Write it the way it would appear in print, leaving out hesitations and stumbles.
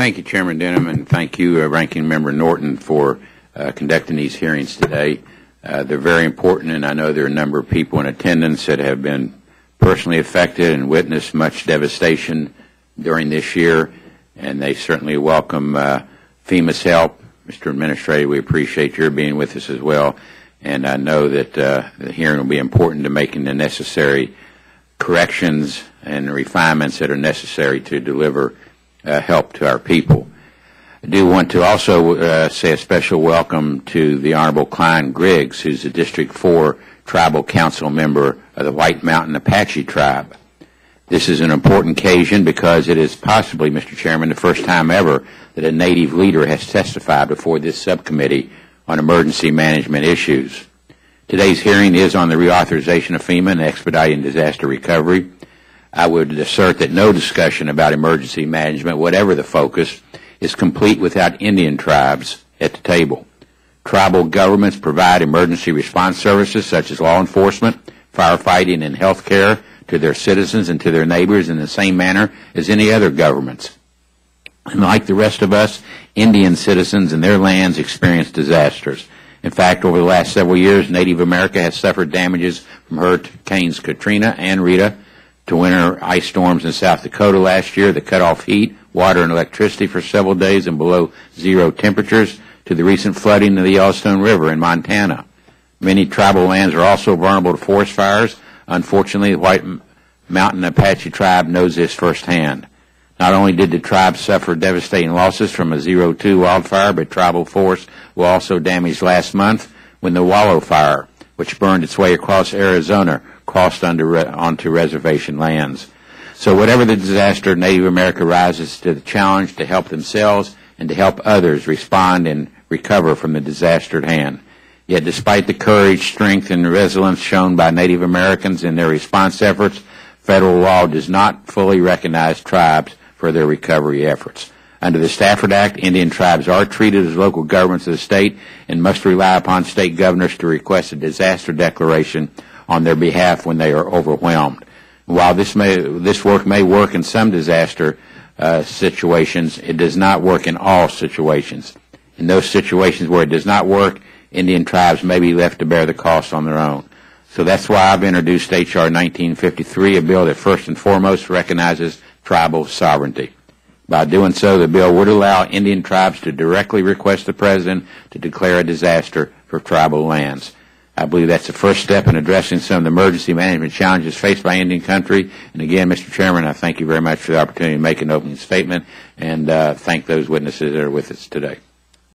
Thank you, Chairman Denham, and thank you, Ranking Member Norton, for conducting these hearings today. They're very important, and I know there are a number of people in attendance that have been personally affected and witnessed much devastation during this year, and they certainly welcome FEMA's help. Mr. Administrator, we appreciate your being with us as well, and I know that the hearing will be important to making the necessary corrections and refinements that are necessary to deliver help to our people. I do want to also say a special welcome to the Honorable Klein Griggs, who's the District 4 Tribal Council member of the White Mountain Apache Tribe. This is an important occasion because it is possibly, Mr. Chairman, the first time ever that a Native leader has testified before this subcommittee on emergency management issues. Today's hearing is on the reauthorization of FEMA and expediting disaster recovery. I would assert that no discussion about emergency management, whatever the focus, is complete without Indian tribes at the table. Tribal governments provide emergency response services such as law enforcement, firefighting, and health care to their citizens and to their neighbors in the same manner as any other governments. And like the rest of us, Indian citizens and their lands experience disasters. In fact, over the last several years, Native America has suffered damages from Hurricanes Katrina and Rita, to winter ice storms in South Dakota last year that cut off heat, water, and electricity for several days and below zero temperatures, to the recent flooding of the Yellowstone River in Montana. Many tribal lands are also vulnerable to forest fires. Unfortunately, the White Mountain Apache Tribe knows this firsthand. Not only did the tribe suffer devastating losses from a 02 wildfire, but tribal forests were also damaged last month when the Wallow Fire, which burned its way across Arizona, crossed onto reservation lands. So whatever the disaster, Native America rises to the challenge to help themselves and to help others respond and recover from the disaster at hand. Yet despite the courage, strength, and resilience shown by Native Americans in their response efforts, federal law does not fully recognize tribes for their recovery efforts. Under the Stafford Act, Indian tribes are treated as local governments of the state and must rely upon state governors to request a disaster declaration on their behalf when they are overwhelmed. While this work may work in some disaster situations, it does not work in all situations. In those situations where it does not work, Indian tribes may be left to bear the cost on their own. So that's why I've introduced H.R. 1953, a bill that first and foremost recognizes tribal sovereignty. By doing so, the bill would allow Indian tribes to directly request the President to declare a disaster for tribal lands. I believe that's the first step in addressing some of the emergency management challenges faced by Indian country. And again, Mr. Chairman, I thank you very much for the opportunity to make an opening statement and thank those witnesses that are with us today.